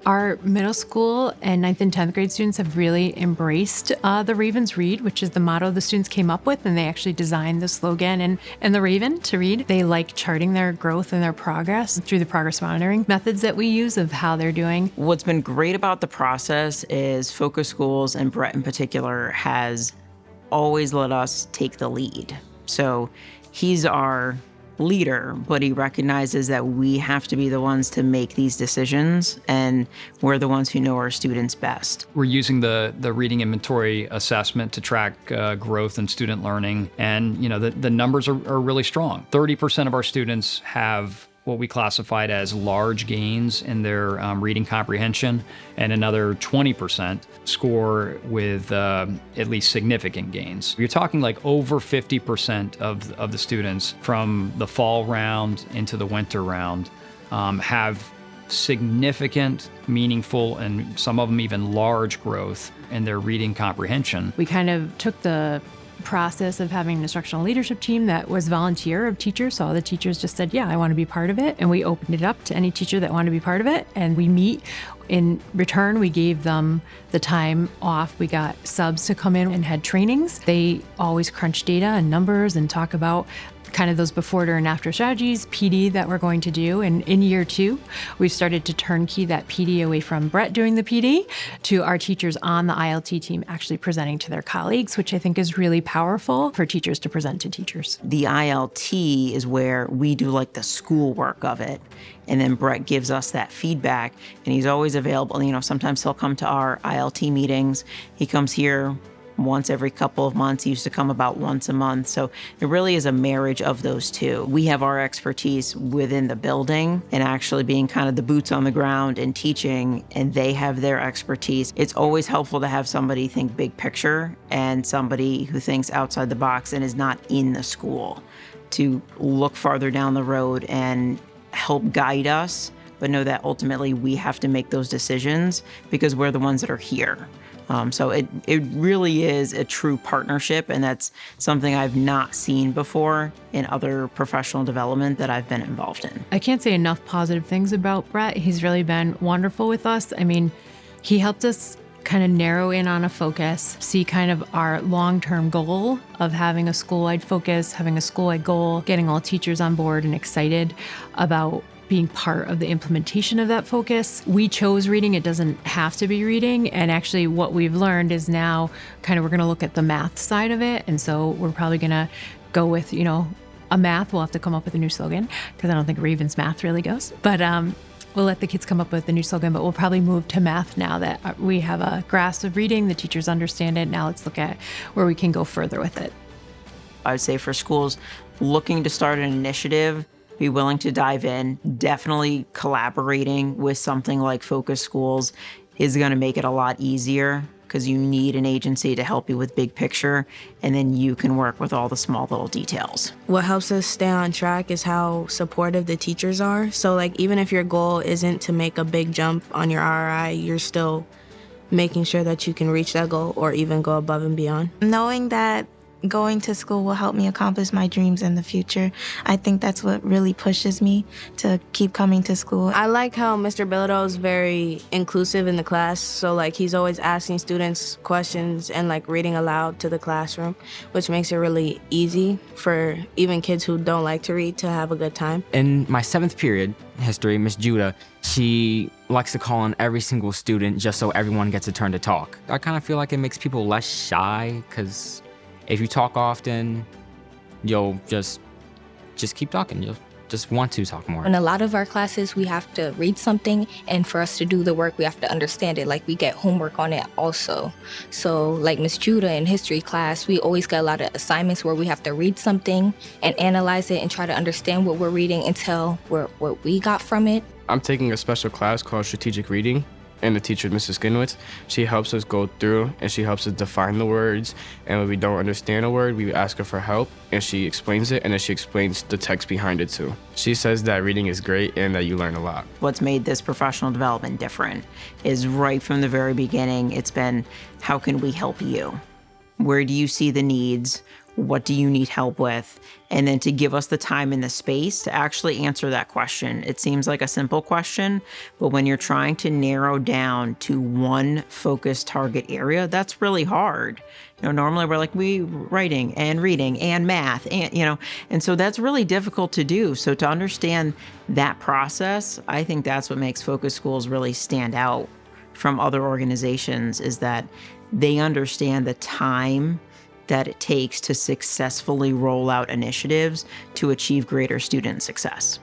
Our middle school and 9th and 10th grade students have really embraced the Ravens Read, which is the motto the students came up with, and they actually designed the slogan and the Raven to read. They like charting their growth and their progress through the progress monitoring methods that we use of how they're doing. What's been great about the process is Focus Schools, and Brett in particular, has always let us take the lead. So he's our leader, but he recognizes that we have to be the ones to make these decisions, and we're the ones who know our students best. We're using the reading inventory assessment to track growth in student learning, and the numbers are really strong. 30% of our students have what we classified as large gains in their reading comprehension, and another 20% score with at least significant gains. You're talking like over 50% of the students from the fall round into the winter round have significant, meaningful, and some of them even large growth in their reading comprehension. We kind of took the process of having an instructional leadership team that was volunteer of teachers. So all the teachers just said, yeah, I want to be part of it. And we opened it up to any teacher that wanted to be part of it. And we meet. In return, we gave them the time off. We got subs to come in and had trainings. They always crunch data and numbers and talk about kind of those before, during, and after strategies, PD that we're going to do. And in year 2, we've started to turnkey that PD away from Brett doing the PD to our teachers on the ILT team actually presenting to their colleagues, which I think is really powerful for teachers to present to teachers. The ILT is where we do like the schoolwork of it. And then Brett gives us that feedback, and he's always available. Sometimes he'll come to our ILT meetings. He comes here once every couple of months. He used to come about once a month. So it really is a marriage of those two. We have our expertise within the building and actually being kind of the boots on the ground and teaching, and they have their expertise. It's always helpful to have somebody think big picture and somebody who thinks outside the box and is not in the school to look farther down the road and help guide us, but know that ultimately we have to make those decisions because we're the ones that are here. So it really is a true partnership, and that's something I've not seen before in other professional development that I've been involved in. I can't say enough positive things about Brett. He's really been wonderful with us. I mean, he helped us kind of narrow in on a focus, see kind of our long-term goal of having a school-wide focus, having a school-wide goal, getting all teachers on board and excited about being part of the implementation of that focus. We chose reading. It doesn't have to be reading. And actually what we've learned is now kind of we're going to look at the math side of it. And so we're probably going to go with, a math. We'll have to come up with a new slogan because I don't think Ravens math really goes. But we'll let the kids come up with a new slogan, but we'll probably move to math now that we have a grasp of reading. The teachers understand it. Now let's look at where we can go further with it. I would say for schools looking to start an initiative, be willing to dive in. Definitely collaborating with something like Focus Schools is going to make it a lot easier because you need an agency to help you with big picture, and then you can work with all the small little details. What helps us stay on track is how supportive the teachers are. So even if your goal isn't to make a big jump on your RI, you're still making sure that you can reach that goal or even go above and beyond. Knowing that going to school will help me accomplish my dreams in the future. I think that's what really pushes me to keep coming to school. I like how Mr. Bilodeau is very inclusive in the class. So he's always asking students questions and reading aloud to the classroom, which makes it really easy for even kids who don't like to read to have a good time. In my 7th period, history, Miss Judah, she likes to call on every single student just so everyone gets a turn to talk. I kind of feel like it makes people less shy because if you talk often, you'll just keep talking. You'll just want to talk more. In a lot of our classes, we have to read something, and for us to do the work, we have to understand it. We get homework on it also. So Miss Judah in history class, we always get a lot of assignments where we have to read something and analyze it and try to understand what we're reading and tell what we got from it. I'm taking a special class called Strategic Reading. And the teacher, Mrs. Skinwitz, she helps us go through and she helps us define the words. And when we don't understand a word, we ask her for help and she explains it, and then she explains the text behind it too. She says that reading is great and that you learn a lot. What's made this professional development different is right from the very beginning, it's been, how can we help you? Where do you see the needs? What do you need help with? And then to give us the time and the space to actually answer that question. It seems like a simple question, but when you're trying to narrow down to one focused target area, that's really hard. Normally we're like, we writing and reading and math and so that's really difficult to do. So to understand that process, I think that's what makes focus schools really stand out from other organizations, is that they understand the time that it takes to successfully roll out initiatives to achieve greater student success.